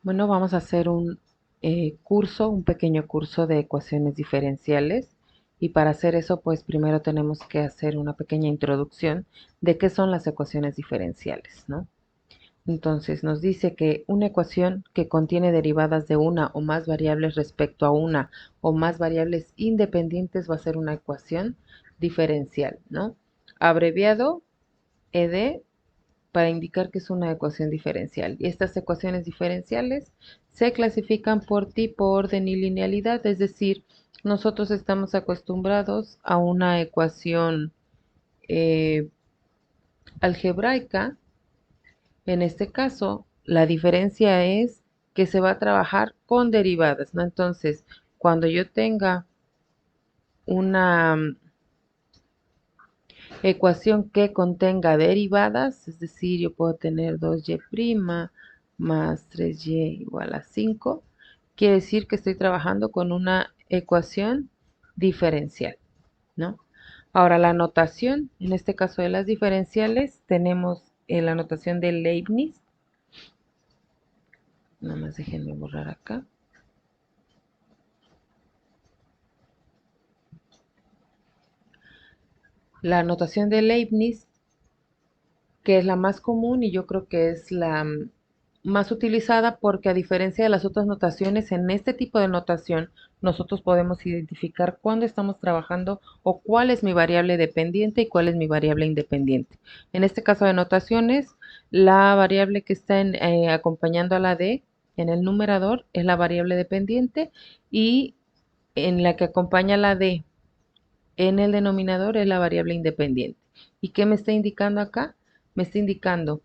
Bueno, vamos a hacer un pequeño curso de ecuaciones diferenciales. Y para hacer eso, pues primero tenemos que hacer una pequeña introducción de qué son las ecuaciones diferenciales, ¿no? Entonces nos dice que una ecuación que contiene derivadas de una o más variables respecto a una o más variables independientes va a ser una ecuación diferencial, ¿no? Abreviado ED para indicar que es una ecuación diferencial. Y estas ecuaciones diferenciales se clasifican por tipo, orden y linealidad, es decir, nosotros estamos acostumbrados a una ecuación eh, algebraica. En este caso, la diferencia es que se va a trabajar con derivadas, ¿no? Entonces, cuando yo tenga una ecuación que contenga derivadas, es decir, yo puedo tener 2y' más 3y igual a 5, quiere decir que estoy trabajando con una ecuación diferencial, ¿no? Ahora, la notación, en este caso de las diferenciales, tenemos la notación de Leibniz. Nada más déjenme borrar acá. La notación de Leibniz, que es la más común y yo creo que es la más utilizada porque a diferencia de las otras notaciones, en este tipo de notación nosotros podemos identificar cuándo estamos trabajando o cuál es mi variable dependiente y cuál es mi variable independiente. En este caso de notaciones, la variable que está acompañando a la D en el numerador es la variable dependiente y en la que acompaña la D en el denominador es la variable independiente. ¿Y qué me está indicando acá? Me está indicando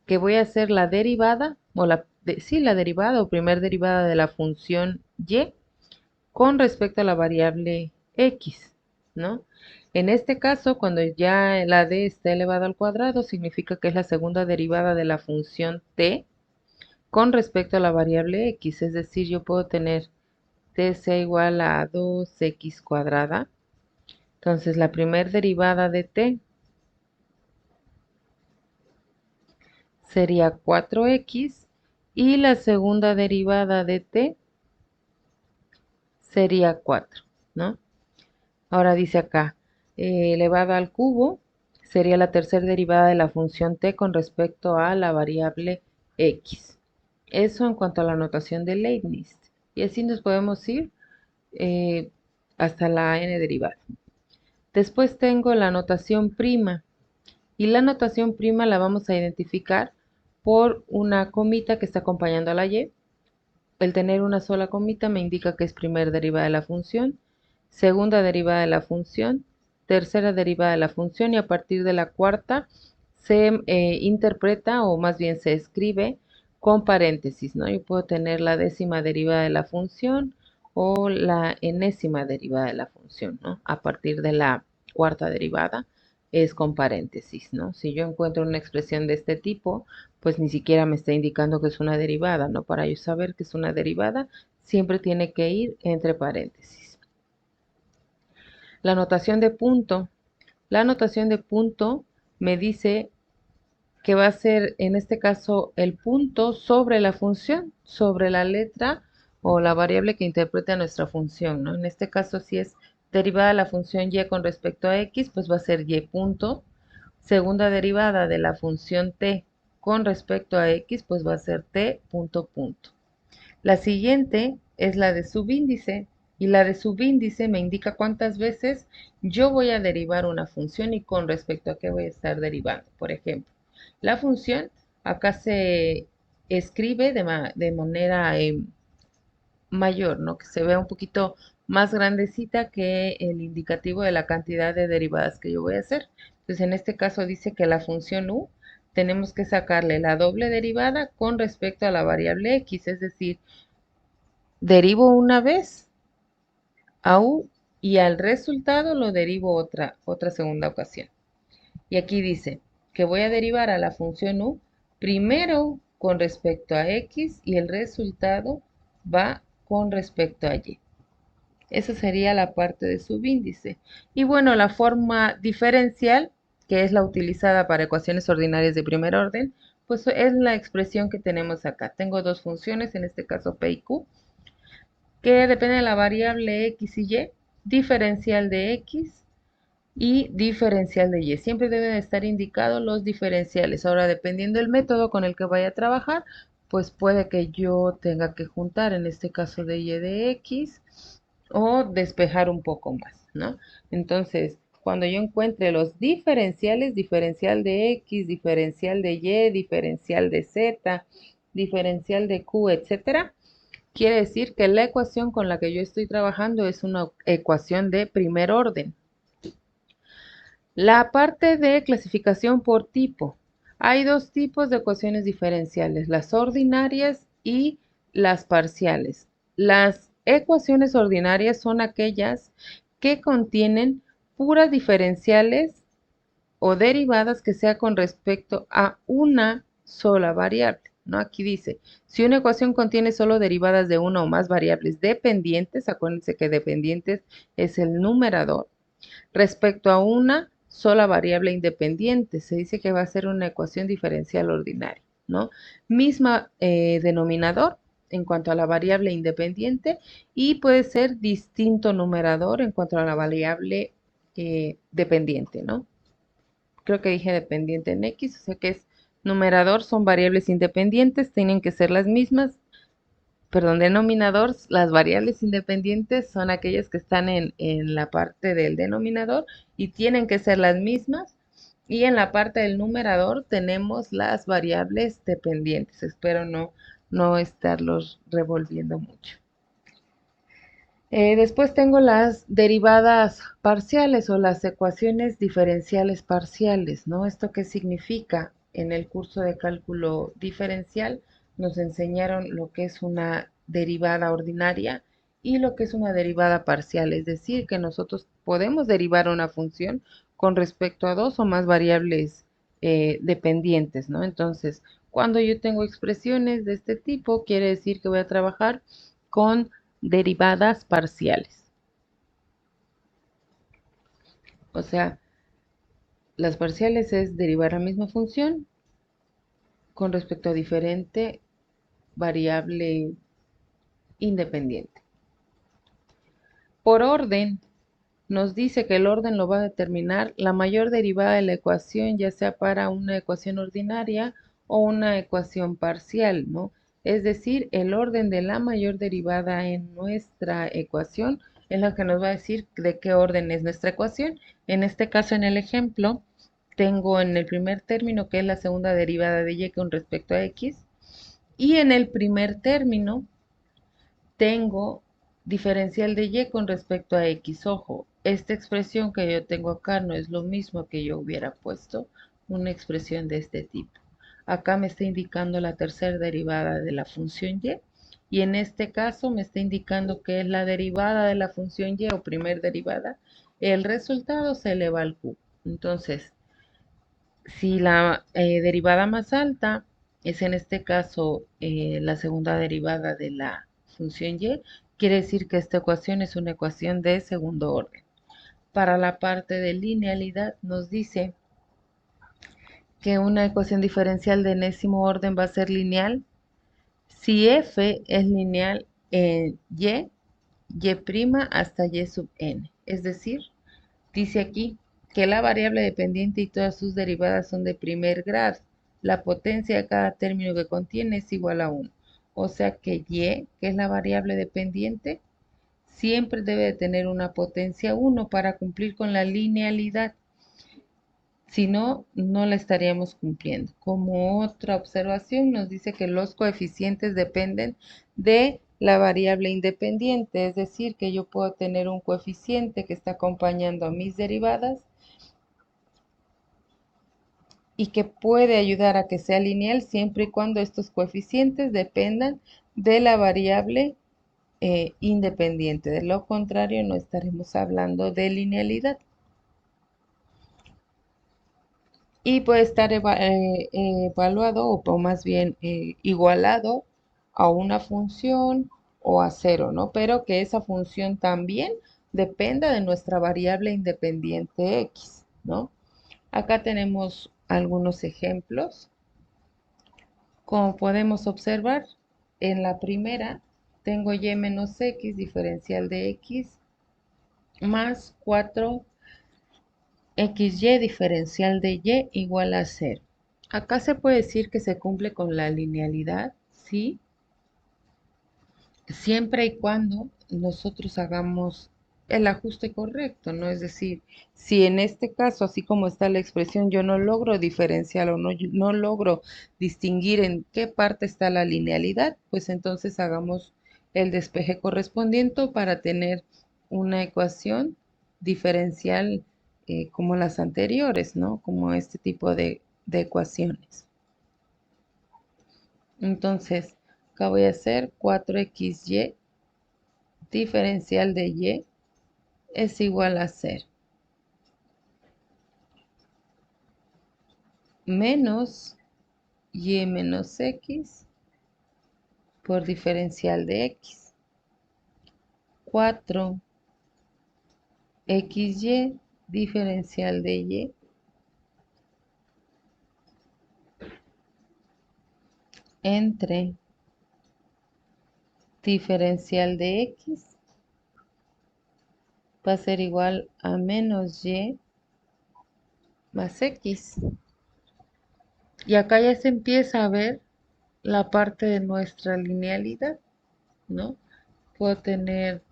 que voy a hacer la derivada, o sí, la derivada o primer derivada de la función y con respecto a la variable x, ¿no? En este caso, cuando ya la d está elevada al cuadrado, significa que es la segunda derivada de la función t con respecto a la variable x, es decir, yo puedo tener t sea igual a 2x cuadrada. Entonces, la primera derivada de t sería 4x y la segunda derivada de t sería 4, ¿no? Ahora dice acá, elevado al cubo sería la tercera derivada de la función t con respecto a la variable x. Eso en cuanto a la notación de Leibniz. Y así nos podemos ir eh, hasta la n derivada. Después tengo la notación prima. Y la notación prima la vamos a identificar por una comita que está acompañando a la y. El tener una sola comita me indica que es primera derivada de la función, segunda derivada de la función, tercera derivada de la función y a partir de la cuarta se interpreta o más bien se escribe con paréntesis, ¿no? Yo puedo tener la décima derivada de la función o la enésima derivada de la función, ¿no? A partir de la cuarta derivada es con paréntesis, ¿no? Si yo encuentro una expresión de este tipo, pues ni siquiera me está indicando que es una derivada, ¿no? Para yo saber que es una derivada, siempre tiene que ir entre paréntesis. La notación de punto. La notación de punto me dice que va a ser, en este caso, el punto sobre la función, sobre la letra o la variable que interpreta nuestra función, ¿no? En este caso, si es derivada la función y con respecto a x, pues va a ser y punto. Segunda derivada de la función t con respecto a x, pues va a ser t punto punto. La siguiente es la de subíndice y la de subíndice me indica cuántas veces yo voy a derivar una función y con respecto a qué voy a estar derivando. Por ejemplo, la función acá se escribe de manera mayor, ¿no? Que se vea un poquito más grandecita que el indicativo de la cantidad de derivadas que yo voy a hacer. Entonces, en este caso dice que la función u tenemos que sacarle la doble derivada con respecto a la variable x, es decir, derivo una vez a u y al resultado lo derivo otra segunda ocasión. Y aquí dice que voy a derivar a la función u primero con respecto a x y el resultado va con respecto a y. Esa sería la parte de subíndice. Y bueno, la forma diferencial, que es la utilizada para ecuaciones ordinarias de primer orden, Pues es la expresión que tenemos acá. Tengo dos funciones, en este caso P y Q, que dependen de la variable X y Y, diferencial de X y diferencial de Y. Siempre deben estar indicados los diferenciales. Ahora, dependiendo del método con el que vaya a trabajar, pues puede que yo tenga que juntar, en este caso de Y de X, o despejar un poco más, ¿no? Entonces, cuando yo encuentre los diferenciales, diferencial de X, diferencial de Y, diferencial de Z, diferencial de Q, etcétera, quiere decir que la ecuación con la que yo estoy trabajando es una ecuación de primer orden. La parte de clasificación por tipo. Hay dos tipos de ecuaciones diferenciales, las ordinarias y las parciales. Las ecuaciones ordinarias son aquellas que contienen puras diferenciales o derivadas que sea con respecto a una sola variable, ¿no? Aquí dice, si una ecuación contiene solo derivadas de una o más variables dependientes, acuérdense que dependientes es el numerador, respecto a una sola variable independiente, se dice que va a ser una ecuación diferencial ordinaria, ¿no? Misma denominador en cuanto a la variable independiente y puede ser distinto numerador en cuanto a la variable dependiente, ¿no? Creo que dije dependiente en X, o sea que es numerador, son variables independientes, tienen que ser las mismas. Perdón, denominador, las variables independientes son aquellas que están en la parte del denominador y tienen que ser las mismas. Y en la parte del numerador tenemos las variables dependientes. Espero no estarlos revolviendo mucho. Después tengo las derivadas parciales o las ecuaciones diferenciales parciales, ¿no? ¿Esto qué significa? En el curso de cálculo diferencial nos enseñaron lo que es una derivada ordinaria y lo que es una derivada parcial, es decir, que nosotros podemos derivar una función con respecto a dos o más variables dependientes, ¿no? Entonces, cuando yo tengo expresiones de este tipo, quiere decir que voy a trabajar con derivadas parciales. O sea, las parciales es derivar la misma función con respecto a diferente variable independiente. Por orden, nos dice que el orden lo va a determinar la mayor derivada de la ecuación, ya sea para una ecuación ordinaria o una ecuación parcial, ¿no? Es decir, el orden de la mayor derivada en nuestra ecuación es la que nos va a decir de qué orden es nuestra ecuación. En este caso, en el ejemplo, tengo en el primer término que es la segunda derivada de y con respecto a x, y en el primer término tengo diferencial de y con respecto a x. Ojo, esta expresión que yo tengo acá no es lo mismo que yo hubiera puesto una expresión de este tipo. Acá me está indicando la tercera derivada de la función y en este caso me está indicando que es la derivada de la función y o primer derivada. El resultado se eleva al cubo. Entonces, si la derivada más alta es en este caso la segunda derivada de la función y, quiere decir que esta ecuación es una ecuación de segundo orden. Para la parte de linealidad nos dice que una ecuación diferencial de enésimo orden va a ser lineal si f es lineal en y' hasta y sub n. Es decir, dice aquí que la variable dependiente y todas sus derivadas son de primer grado. La potencia de cada término que contiene es igual a 1. O sea que y, que es la variable dependiente, siempre debe de tener una potencia 1 para cumplir con la linealidad. Si no, no la estaríamos cumpliendo. Como otra observación, nos dice que los coeficientes dependen de la variable independiente, es decir, que yo puedo tener un coeficiente que está acompañando a mis derivadas y que puede ayudar a que sea lineal siempre y cuando estos coeficientes dependan de la variable independiente. De lo contrario, no estaremos hablando de linealidad. Y puede estar evaluado o más bien igualado a una función o a cero, ¿no? Pero que esa función también dependa de nuestra variable independiente x, ¿no? Acá tenemos algunos ejemplos. Como podemos observar, en la primera tengo y menos x diferencial de x más 4xy diferencial de y igual a 0. Acá se puede decir que se cumple con la linealidad, ¿sí? Siempre y cuando nosotros hagamos el ajuste correcto, ¿no? Es decir, si en este caso, así como está la expresión, yo no logro diferenciar o no logro distinguir en qué parte está la linealidad, pues entonces hagamos el despeje correspondiente para tener una ecuación diferencial como las anteriores, ¿no? Como este tipo de ecuaciones. Entonces, acá voy a hacer 4xy diferencial de y es igual a 0 menos y menos x por diferencial de x. 4xy diferencial de y entre diferencial de x va a ser igual a menos y más x. Y acá ya se empieza a ver la parte de nuestra linealidad, ¿no? Puedo tener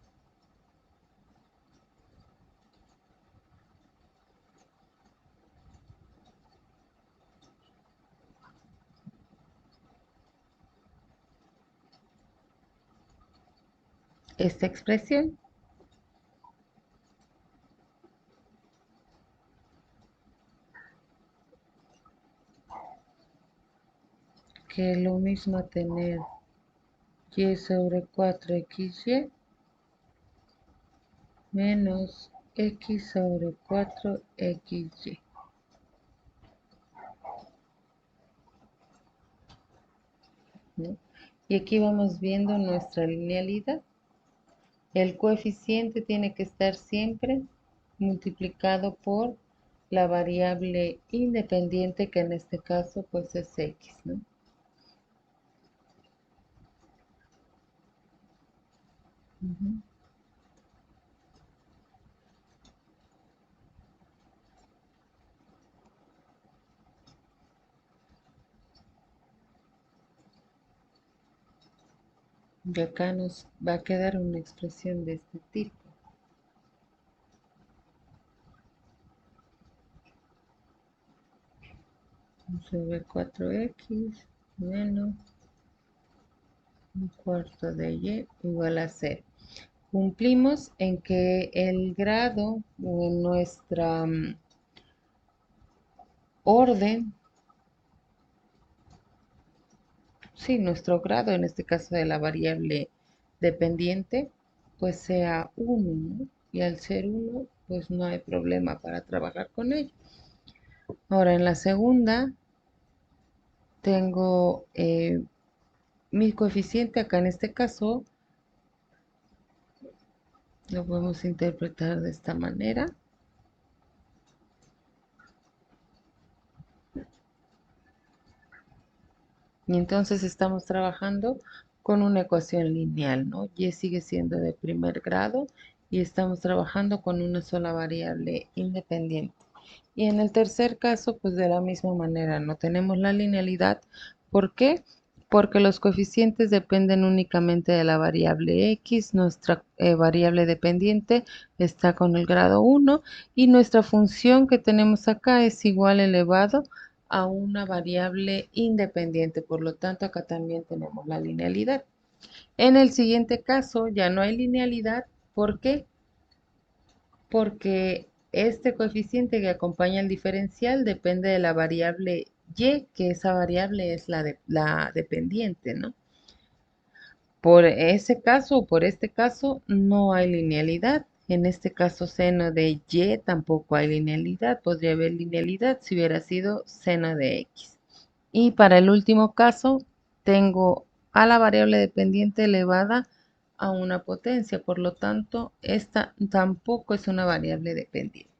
esta expresión que es lo mismo a tener y sobre 4xy menos x sobre 4xy. ¿No? Y aquí vamos viendo nuestra linealidad. El coeficiente tiene que estar siempre multiplicado por la variable independiente, que en este caso pues es x, ¿no? Ujú. Y acá nos va a quedar una expresión de este tipo. Sobre 4x menos un cuarto de y igual a 0. Cumplimos en que el grado o en nuestra orden, sí, nuestro grado en este caso de la variable dependiente, pues sea 1, ¿no? Y al ser 1, pues no hay problema para trabajar con ello. Ahora en la segunda tengo mi coeficiente acá en este caso, lo podemos interpretar de esta manera. Y entonces estamos trabajando con una ecuación lineal, ¿no? Y sigue siendo de primer grado y estamos trabajando con una sola variable independiente. Y en el tercer caso, pues de la misma manera, no tenemos la linealidad. ¿Por qué? Porque los coeficientes dependen únicamente de la variable x, nuestra variable dependiente está con el grado 1 y nuestra función que tenemos acá es igual elevado a una variable independiente. Por lo tanto, acá también tenemos la linealidad. En el siguiente caso ya no hay linealidad. ¿Por qué? Porque este coeficiente que acompaña el diferencial depende de la variable y, que esa variable es la dependiente, ¿no? Por ese caso o por este caso no hay linealidad. En este caso seno de y tampoco hay linealidad. Podría haber linealidad si hubiera sido seno de x. Y para el último caso tengo a la variable dependiente elevada a una potencia. Por lo tanto, esta tampoco es una variable dependiente.